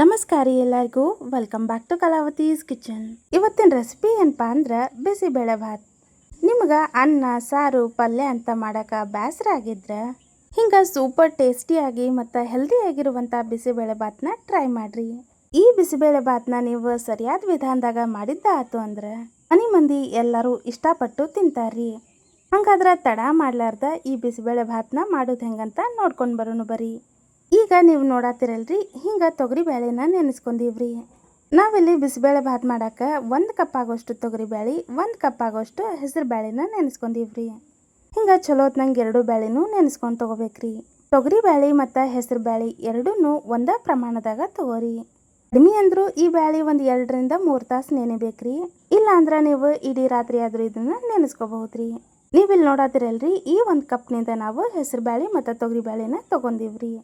ನಮಸ್ಕಾರ ಎಲ್ಲರಿಗೂ welcome back to Kalavathi's kitchen. ಇವತ್ತಿನ ರೆಸಿಪಿ ಏನಪ್ಪ ಅಂದ್ರೆ ಬಿಸಿಬೇಳೆ ಭಾತ್. ನಿಮ್ಗೆ ಅನ್ನ ಸಾರು ಪಲ್ಯ ಅಂತ ಮಾಡಕ್ಕೆ ಬೇಸರ ಆಗಿದ್ರೆ ಹಿಂಗೆ ಸೂಪರ್ ಟೇಸ್ಟಿಯಾಗಿ ಮತ್ತು ಹೆಲ್ದಿಯಾಗಿರುವಂಥ ಬಿಸಿಬೇಳೆ ಭಾತ್ನ ಟ್ರೈ ಮಾಡಿರಿ. ಈ ಬಿಸಿಬೇಳೆ ಭಾತ್ನ ನೀವು ಸರಿಯಾದ ವಿಧಾನದಾಗ ಮಾಡಿದ್ದಾತು ಅಂದ್ರೆ ಮನೆ ಮಂದಿ ಎಲ್ಲರೂ ಇಷ್ಟಪಟ್ಟು ತಿಂತಾರ್ರಿ. ಹಂಗಾದ್ರೆ ತಡ ಮಾಡ್ಲಾರ್ದ ಈ ಬಿಸಿಬೇಳೆ ಭಾತ್ನ ಮಾಡೋದು ಹೆಂಗಂತ ನೋಡ್ಕೊಂಡು ಬರೋಣ ಬರ್ರಿ. ಈಗ ನೀವು ನೋಡತ್ತಿರಲ್ರಿ, ಹಿಂಗೆ ತೊಗರಿ ಬೇಳೆನ ನೆನೆಸ್ಕೊಂಡಿವ್ರಿ. ನಾವಿಲ್ಲಿ ಬಿಸಿಬೇಳೆ ಭಾತ್ ಮಾಡಕ್ಕೆ 1 ಕಪ್ ಆಗೋಷ್ಟು ತೊಗರಿ ಬೇಳೆ, 1 ಕಪ್ ಆಗೋಷ್ಟು ಹೆಸರು ಬೇಳೆನ ನೆನೆಸ್ಕೊಂಡಿವ್ರಿ. ಹಿಂಗೆ ಚಲೋ ಹೊತ್ನಂಗೆ 2 ಬೇಳೆನೂ ನೆನೆಸ್ಕೊಂಡು ತೊಗೋಬೇಕ್ರಿ. ತೊಗರಿ ಬೇಳೆ ಮತ್ತು ಹೆಸರು ಬೇಳೆ ಎರಡೂ ಒಂದೇ ಪ್ರಮಾಣದಾಗ ತಗೋರಿ. ಕಡಿಮೆ ಅಂದರೂ ಈ ಬೇಳೆ ಒಂದು 2 ರಿಂದ 3 ತಾಸು ನೆನೆಬೇಕ್ರಿ. ಇಲ್ಲ ಅಂದ್ರೆ ನೀವು ಇಡೀ ರಾತ್ರಿ ಆದರೂ ಇದನ್ನು ನೆನೆಸ್ಕೋಬಹುದ್ರಿ. ನೀವಿಲ್ಲಿ ನೋಡತ್ತಿರಲ್ರಿ, ಈ 1 ಕಪ್ನಿಂದ ನಾವು ಹೆಸರು ಬೇಳೆ ಮತ್ತು ತೊಗರಿ ಬೇಳೆನ ತೊಗೊಂಡಿವ್ರಿ.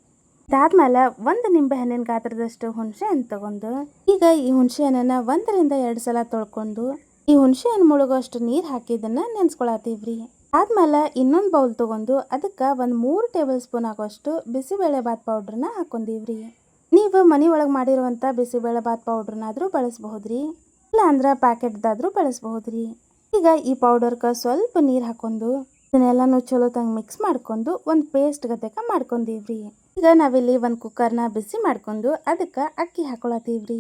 ಇದಾದ್ಮೇಲೆ 1 ನಿಂಬೆ ಹಣ್ಣಿನ ಗಾತ್ರದಷ್ಟು ಹುಣಸೆ ಹಣ್ಣು ತಗೊಂಡು ಈಗ ಈ ಹುಣಸೆ ಹಣ್ಣನ್ನು 1 ರಿಂದ 2 ಸಲ ತೊಳ್ಕೊಂಡು ಈ ಹುಣಸೆ ಹಣ್ಣು ಮುಳುಗೋಷ್ಟು ನೀರು ಹಾಕಿ ಇದನ್ನು ನೆನೆಸ್ಕೊಳತ್ತೀವ್ರಿ. ಆದ್ಮೇಲೆ ಇನ್ನೊಂದು ಬೌಲ್ ತಗೊಂಡು ಅದಕ್ಕೆ ಒಂದು 3 ಟೇಬಲ್ ಸ್ಪೂನ್ ಆಗೋಷ್ಟು ಬಿಸಿಬೇಳೆ ಭಾತ್ ಪೌಡ್ರನ್ನ ಹಾಕೊಂಡಿವ್ರಿ. ನೀವು ಮನೆ ಒಳಗೆ ಮಾಡಿರುವಂಥ ಬಿಸಿಬೇಳೆ ಭಾತ್ ಪೌಡ್ರನ್ನಾದರೂ ಬಳಸಬಹುದ್ರಿ, ಇಲ್ಲ ಅಂದ್ರೆ ಪ್ಯಾಕೆಟ್ದಾದರೂ ಬಳಸಬಹುದ್ರಿ. ಈಗ ಈ ಪೌಡರ್ಗೆ ಸ್ವಲ್ಪ ನೀರು ಹಾಕೊಂಡು ಇದನ್ನೆಲ್ಲನೂ ಚಲೋ ತಂಗೆ ಮಿಕ್ಸ್ ಮಾಡ್ಕೊಂಡು ಒಂದು ಪೇಸ್ಟ್ ಗತೆಕ ಮಾಡ್ಕೊಂಡಿವ್ರಿ. ಈಗ ನಾವಿಲ್ಲಿ ಒಂದು ಕುಕ್ಕರ್ನ ಬಿಸಿ ಮಾಡ್ಕೊಂಡು ಅದಕ್ಕೆ ಅಕ್ಕಿ ಹಾಕೊಳತ್ತೀವ್ರಿ.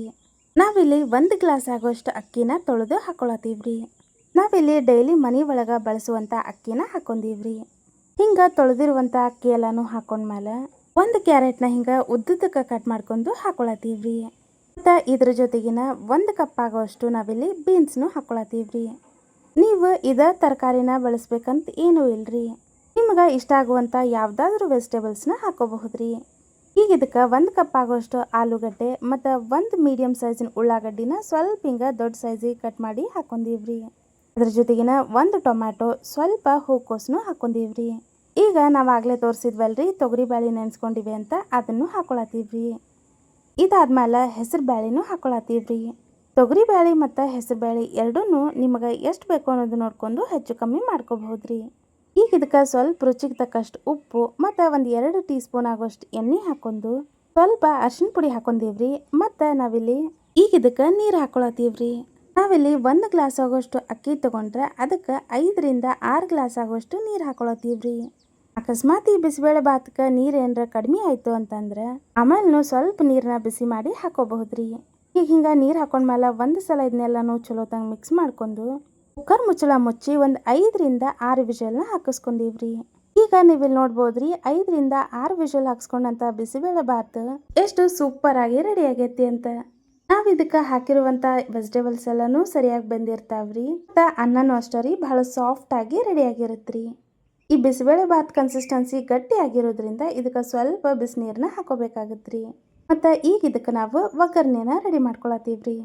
ನಾವಿಲ್ಲಿ 1 ಗ್ಲಾಸ್ ಆಗೋಷ್ಟು ಅಕ್ಕಿನ ತೊಳೆದು ಹಾಕೊಳತ್ತೀವ್ರಿ. ನಾವಿಲ್ಲಿ ಡೈಲಿ ಮನೆ ಒಳಗೆ ಬಳಸುವಂಥ ಅಕ್ಕಿನ ಹಾಕೊಂಡಿವ್ರಿ. ಹಿಂಗೆ ತೊಳೆದಿರುವಂಥ ಅಕ್ಕಿ ಎಲ್ಲನೂ ಹಾಕೊಂಡ್ಮೇಲೆ 1 ಕ್ಯಾರೆಟ್ನ ಹಿಂಗೆ ಉದ್ದುದಕ್ಕೆ ಕಟ್ ಮಾಡ್ಕೊಂಡು ಹಾಕೊಳತ್ತೀವ್ರಿ. ಮತ್ತು ಇದ್ರ ಜೊತೆಗಿನ 1 ಕಪ್ ಆಗೋಷ್ಟು ನಾವಿಲ್ಲಿ ಬೀನ್ಸ್ನು ಹಾಕೊಳತ್ತೀವ್ರಿ. ನೀವು ಇದೇ ತರಕಾರಿನ ಬಳಸ್ಬೇಕಂತ ಏನೂ ಇಲ್ರಿ, ನಿಮ್ಗೆ ಇಷ್ಟ ಆಗುವಂಥ ಯಾವುದಾದ್ರೂ ವೆಜಿಟೇಬಲ್ಸ್ನ ಹಾಕೋಬಹುದ್ರಿ. ಈಗ ಇದಕ್ಕೆ 1 ಕಪ್ ಆಗೋಷ್ಟು ಆಲೂಗಡ್ಡೆ ಮತ್ತು 1 ಮೀಡಿಯಮ್ ಸೈಜಿನ ಉಳ್ಳಾಗಡ್ಡಿನ ಸ್ವಲ್ಪ ಹಿಂಗೆ ದೊಡ್ಡ ಸೈಜಿಗೆ ಕಟ್ ಮಾಡಿ ಹಾಕೊಂಡಿವ್ರಿ. ಅದ್ರ ಜೊತೆಗಿನ 1 ಟೊಮ್ಯಾಟೊ, ಸ್ವಲ್ಪ ಹೂಕೋಸನ್ನು ಹಾಕೊಂಡಿವ್ರಿ. ಈಗ ನಾವು ಆಗಲೇ ತೋರಿಸಿದ್ವಲ್ರಿ ತೊಗರಿ ಬೇಳೆ ನೆನೆಸ್ಕೊಂಡಿವಿ ಅಂತ, ಅದನ್ನು ಹಾಕೊಳತ್ತೀವ್ರಿ. ಇದಾದ್ಮೇಲೆ ಹೆಸರು ಬೇಳೆನೂ ಹಾಕೊಳತ್ತೀವ್ರಿ. ತೊಗರಿ ಬೇಳೆ ಮತ್ತು ಹೆಸರು ಬೇಳೆ ಎರಡೂ ನಿಮಗೆ ಎಷ್ಟು ಬೇಕು ಅನ್ನೋದು ನೋಡ್ಕೊಂಡು ಹೆಚ್ಚು ಕಮ್ಮಿ ಮಾಡ್ಕೋಬಹುದ್ರಿ. ಈಗ ಇದಕ್ಕೆ ಸ್ವಲ್ಪ ರುಚಿಗೆ ತಕ್ಕಷ್ಟು ಉಪ್ಪು ಮತ್ತು ಒಂದು 2 ಟೀ ಸ್ಪೂನ್ ಆಗೋಷ್ಟು ಎಣ್ಣೆ ಹಾಕೊಂಡು ಸ್ವಲ್ಪ ಅರಿಶಿನ ಪುಡಿ ಹಾಕೊಂಡಿವ್ರಿ. ಮತ್ತು ನಾವಿಲ್ಲಿ ಈಗ ಇದಕ್ಕೆ ನೀರು ಹಾಕೊಳತ್ತೀವ್ರಿ. ನಾವಿಲ್ಲಿ 1 ಗ್ಲಾಸ್ ಆಗೋಷ್ಟು ಅಕ್ಕಿ ತೊಗೊಂಡ್ರೆ ಅದಕ್ಕೆ 5 ರಿಂದ 6 ಗ್ಲಾಸ್ ಆಗೋಷ್ಟು ನೀರು ಹಾಕೊಳತ್ತೀವ್ರಿ. ಅಕಸ್ಮಾತ್ ಈ ಬಿಸಿಬೇಳೆ ಭಾತ್ಗೆ ನೀರು ಏನಾರ ಕಡಿಮೆ ಆಯಿತು ಅಂತಂದ್ರೆ ಆಮೇಲೆ ಸ್ವಲ್ಪ ನೀರನ್ನ ಬಿಸಿ ಮಾಡಿ ಹಾಕೋಬಹುದ್ರಿ. ಈಗ ಹಿಂಗೆ ನೀರು ಹಾಕೊಂಡ್ಮೇಲೆ 1 ಸಲ ಇದನ್ನೆಲ್ಲನೂ ಚಲೋ ತಂಗೆ ಮಿಕ್ಸ್ ಮಾಡ್ಕೊಂಡು ಕುಕ್ಕರ್ ಮುಚ್ಚಳ ಮುಚ್ಚಿ ಒಂದು 5 ರಿಂದ 6 ವಿಷಲ್ನ ಹಾಕಿಸ್ಕೊಂಡಿವ್ರಿ. ಈಗ ನೀವಿಲ್ಲಿ ನೋಡ್ಬೋದ್ರಿ, 5 ರಿಂದ 6 ವಿಷಲ್ ಹಾಕ್ಸ್ಕೊಂಡಂಥ ಬಿಸಿಬೇಳೆ ಭಾತ್ ಎಷ್ಟು ಸೂಪರ್ ಆಗಿ ರೆಡಿ ಆಗೈತಿ ಅಂತ. ನಾವು ಇದಕ್ಕೆ ಹಾಕಿರುವಂಥ ವೆಜಿಟೇಬಲ್ಸ್ ಎಲ್ಲನೂ ಸರಿಯಾಗಿ ಬಂದಿರ್ತಾವ್ರಿ. ಮತ್ತು ಅನ್ನನೂ ಅಷ್ಟೇ ರೀ, ಬಹಳ ಸಾಫ್ಟ್ ಆಗಿ ರೆಡಿ ಆಗಿರುತ್ತ್ರಿ. ಈ ಬಿಸಿಬೇಳೆ ಭಾತ್ ಕನ್ಸಿಸ್ಟೆನ್ಸಿ ಗಟ್ಟಿ ಆಗಿರೋದ್ರಿಂದ ಇದಕ್ಕೆ ಸ್ವಲ್ಪ ಬಿಸಿನೀರನ್ನ ಹಾಕೋಬೇಕಾಗತ್ರಿ. ಮತ್ತು ಈಗ ಇದಕ್ಕೆ ನಾವು ಒಗ್ಗರಣೆನ ರೆಡಿ ಮಾಡ್ಕೊಳತ್ತೀವ್ರಿ.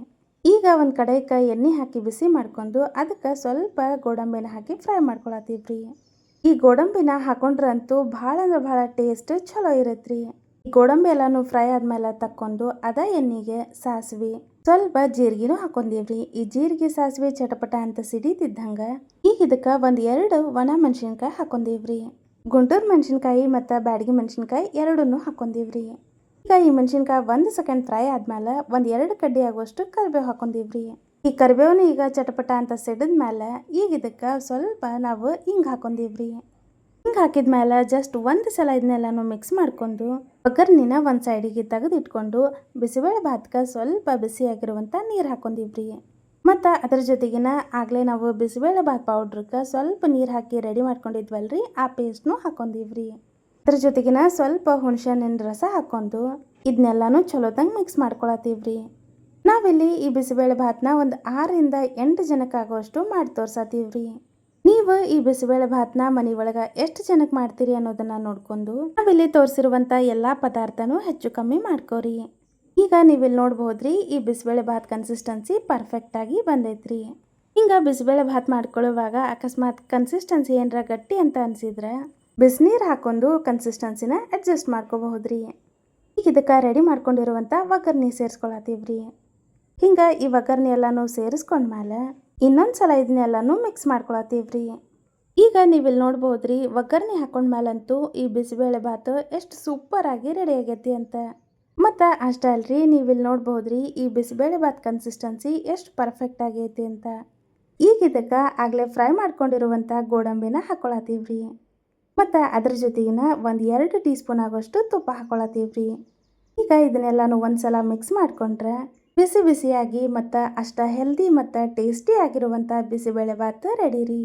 ಈಗ ಒಂದು ಕಡೆಗೆ ಎಣ್ಣೆ ಹಾಕಿ ಬಿಸಿ ಮಾಡ್ಕೊಂಡು ಅದಕ್ಕೆ ಸ್ವಲ್ಪ ಗೋಡಂಬಿನ ಹಾಕಿ ಫ್ರೈ ಮಾಡ್ಕೊಳತ್ತೀವ್ರಿ. ಈ ಗೋಡಂಬಿನ ಹಾಕೊಂಡ್ರಂತೂ ಭಾಳ ಅಂದ್ರೆ ಭಾಳ ಟೇಸ್ಟ್ ಚಲೋ ಇರತ್ರಿ. ಈ ಗೋಡಂಬಿ ಎಲ್ಲನೂ ಫ್ರೈ ಆದ್ಮೇಲೆ ತಕ್ಕೊಂಡು ಅದ ಎಣ್ಣೆಗೆ ಸಾಸಿವೆ ಸ್ವಲ್ಪ ಜೀರಿಗೆನೂ ಹಾಕೊಂಡಿವ್ರಿ. ಈ ಜೀರಿಗೆ ಸಾಸಿವೆ ಚಟಪಟ ಅಂತ ಸಿಡಿತಿದ್ದಂಗೆ ಈಗ ಇದಕ್ಕೆ ಒಂದು 2 ಒಣ ಮೆಣಸಿನ್ಕಾಯಿ ಹಾಕೊಂಡಿವ್ರಿ. ಗುಂಟೂರು ಮೆಣಸಿನ್ಕಾಯಿ ಮತ್ತು ಬ್ಯಾಡಗಿ ಮೆಣಸಿನ್ಕಾಯಿ ಎರಡನ್ನೂ ಹಾಕೊಂಡಿವ್ರಿ. ಈಗ ಈ ಮೆಣಸಿನ್ಕಾಯಿ 1 ಸೆಕೆಂಡ್ ಫ್ರೈ ಆದ್ಮೇಲೆ ಒಂದು 2 ಕಡ್ಡಿ ಆಗೋಷ್ಟು ಕರಿಬೇವು ಹಾಕೊಂಡಿವ್ರಿ. ಈ ಕರಿಬೇವನ್ನ ಈಗ ಚಟಪಟ ಅಂತ ಸಿಡಿದ್ಮೇಲೆ ಈಗ ಇದಕ್ಕೆ ಸ್ವಲ್ಪ ನಾವು ಹಿಂಗೆ ಹಾಕೊಂಡಿವ್ರಿ. ಹಿಂಗೆ ಹಾಕಿದ್ಮೇಲೆ ಜಸ್ಟ್ 1 ಸಲ ಇದನ್ನೆಲ್ಲನೂ ಮಿಕ್ಸ್ ಮಾಡ್ಕೊಂಡು ಒಗ್ಗರ್ನಿನ ಒಂದು ಸೈಡಿಗೆ ತೆಗೆದಿಟ್ಕೊಂಡು ಬಿಸಿಬೇಳೆ ಭಾತ್ಗೆ ಸ್ವಲ್ಪ ಬಿಸಿಯಾಗಿರುವಂಥ ನೀರು ಹಾಕೊಂಡಿವ್ರಿ. ಮತ್ತು ಅದ್ರ ಜೊತೆಗಿನ ಆಗಲೇ ನಾವು ಬಿಸಿಬೇಳೆ ಭಾತ್ ಪೌಡ್ರಿಗೆ ಸ್ವಲ್ಪ ನೀರು ಹಾಕಿ ರೆಡಿ ಮಾಡ್ಕೊಂಡಿದ್ವಲ್ರಿ, ಆ ಪೇಸ್ಟ್ನು ಹಾಕೊಂಡಿವ್ರಿ. ಅದ್ರ ಜೊತೆಗಿನ ಸ್ವಲ್ಪ ಹುಣಸೆ ಹಣ್ಣಿನ ರಸ ಹಾಕೊಂಡು ಇದನ್ನೆಲ್ಲನೂ ಚಲೋದಂಗೆ ಮಿಕ್ಸ್ ಮಾಡ್ಕೊಳತ್ತೀವ್ರಿ. ನಾವಿಲ್ಲಿ ಈ ಬಿಸಿಬೇಳೆ ಭಾತ್ನ ಒಂದು 6 ರಿಂದ 8 ಜನಕ್ಕೆ ಆಗೋಷ್ಟು ಮಾಡಿ ತೋರ್ಸತ್ತೀವ್ರಿ. ನೀವು ಈ ಬಿಸಿಬೇಳೆ ಭಾತ್ನ ಮನೆ ಒಳಗೆ ಎಷ್ಟು ಜನಕ್ಕೆ ಮಾಡ್ತೀರಿ ಅನ್ನೋದನ್ನು ನೋಡ್ಕೊಂಡು ನಾವಿಲ್ಲಿ ತೋರಿಸಿರುವಂಥ ಎಲ್ಲ ಪದಾರ್ಥನೂ ಹೆಚ್ಚು ಕಮ್ಮಿ ಮಾಡ್ಕೋರಿ. ಈಗ ನೀವಿಲ್ಲಿ ನೋಡ್ಬೋದ್ರಿ, ಈ ಬಿಸಿಬೇಳೆ ಭಾತ್ ಕನ್ಸಿಸ್ಟೆನ್ಸಿ ಪರ್ಫೆಕ್ಟಾಗಿ ಬಂದೈತ್ರಿ. ಹಿಂಗೆ ಬಿಸಿಬೇಳೆ ಭಾತ್ ಮಾಡ್ಕೊಳ್ಳುವಾಗ ಅಕಸ್ಮಾತ್ ಕನ್ಸಿಸ್ಟೆನ್ಸಿ ಏನಾರ ಗಟ್ಟಿ ಅಂತ ಅನಿಸಿದ್ರೆ ಬಿಸಿನೀರು ಹಾಕೊಂಡು ಕನ್ಸಿಸ್ಟೆನ್ಸಿನ ಅಡ್ಜಸ್ಟ್ ಮಾಡ್ಕೋಬಹುದ್ರಿ. ಈಗ ಇದಕ್ಕೆ ರೆಡಿ ಮಾಡ್ಕೊಂಡಿರುವಂಥ ಒಗ್ಗರಣೆ ಸೇರಿಸ್ಕೊಳತ್ತೀವ್ರಿ. ಹಿಂಗೆ ಈ ಒಗ್ಗರಣೆ ಎಲ್ಲನೂ ಸೇರಿಸ್ಕೊಂಡ್ಮೇಲೆ ಇನ್ನೊಂದು ಸಲ ಇದನ್ನೆಲ್ಲನೂ ಮಿಕ್ಸ್ ಮಾಡ್ಕೊಳತ್ತೀವ್ರಿ. ಈಗ ನೀವಿಲ್ಲಿ ನೋಡ್ಬೋದ್ರಿ, ಒಗ್ಗರಣೆ ಹಾಕೊಂಡ್ಮೇಲಂತೂ ಈ ಬಿಸಿಬೇಳೆ ಭಾತ್ ಎಷ್ಟು ಸೂಪರ್ ಆಗಿ ರೆಡಿ ಆಗೈತಿ ಅಂತ. ಮತ್ತು ಅಷ್ಟೇ ಅಲ್ರಿ, ನೀವು ಇಲ್ಲಿ ನೋಡ್ಬೋದ್ರಿ ಈ ಬಿಸಿಬೇಳೆ ಭಾತ್ ಕನ್ಸಿಸ್ಟೆನ್ಸಿ ಎಷ್ಟು ಪರ್ಫೆಕ್ಟ್ ಆಗೈತಿ ಅಂತ. ಈಗ ಇದಕ್ಕೆ ಆಗಲೇ ಫ್ರೈ ಮಾಡ್ಕೊಂಡಿರುವಂಥ ಗೋಡಂಬಿನ ಹಾಕೊಳತ್ತೀವ್ರಿ. ಮತ್ತು ಅದ್ರ ಜೊತೆಗಿನ ಒಂದು 2 ಟೀ ಸ್ಪೂನ್ ಆಗೋಷ್ಟು ತುಪ್ಪ ಹಾಕೊಳತ್ತೀವ್ರಿ. ಈಗ ಇದನ್ನೆಲ್ಲನೂ ಒಂದ್ಸಲ ಮಿಕ್ಸ್ ಮಾಡಿಕೊಂಡ್ರೆ ಬಿಸಿ ಬಿಸಿಯಾಗಿ ಮತ್ತು ಅಷ್ಟ ಹೆಲ್ದಿ ಮತ್ತು ಟೇಸ್ಟಿ ಆಗಿರುವಂಥ ಬಿಸಿಬೇಳೆ ಭಾತ್ ರೆಡಿ ರೀ.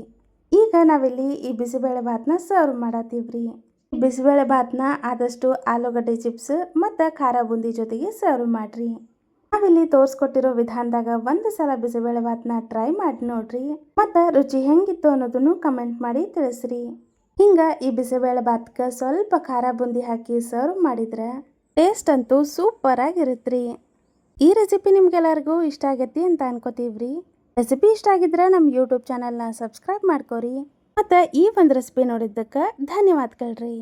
ಈಗ ನಾವಿಲ್ಲಿ ಈ ಬಿಸಿಬೇಳೆ ಭಾತ್ನ ಸರ್ವ್ ಮಾಡತ್ತೀವ್ರಿ. ಬಿಸಿಬೇಳೆ ಭಾತ್ನ ಆದಷ್ಟು ಆಲೂಗಡ್ಡೆ ಚಿಪ್ಸ್ ಮತ್ತು ಖಾರ ಬೂಂದಿ ಜೊತೆಗೆ ಸರ್ವ್ ಮಾಡಿರಿ. ನಾವಿಲ್ಲಿ ತೋರಿಸ್ಕೊಟ್ಟಿರೋ ವಿಧಾನದಾಗ ಒಂದು ಸಲ ಬಿಸಿಬೇಳೆ ಭಾತ್ನ ಟ್ರೈ ಮಾಡಿ ನೋಡ್ರಿ ಮತ್ತು ರುಚಿ ಹೆಂಗಿತ್ತು ಅನ್ನೋದನ್ನು ಕಮೆಂಟ್ ಮಾಡಿ ತಿಳಿಸ್ರಿ. ಹಿಂಗೆ ಈ ಬಿಸಿಬೇಳೆ ಭಾತ್ಗೆ ಸ್ವಲ್ಪ ಖಾರ ಬೂಂದಿ ಹಾಕಿ ಸರ್ವ್ ಮಾಡಿದ್ರೆ ಟೇಸ್ಟ್ ಅಂತೂ ಸೂಪರ್ ಆಗಿರುತ್ತೆ. ಈ ರೆಸಿಪಿ ನಿಮ್ಗೆಲ್ಲರಿಗೂ ಇಷ್ಟ ಆಗೈತಿ ಅಂತ ಅನ್ಕೋತೀವ್ರಿ. ರೆಸಿಪಿ ಇಷ್ಟ ಆಗಿದ್ರೆ ನಮ್ಮ ಯೂಟ್ಯೂಬ್ ಚಾನಲ್ನ ಸಬ್ಸ್ಕ್ರೈಬ್ ಮಾಡ್ಕೋರಿ ಮತ್ತು ಈ ಒಂದು ರೆಸಿಪಿ ನೋಡಿದ್ದಕ್ಕೆ ಧನ್ಯವಾದಗಳ್ರಿ.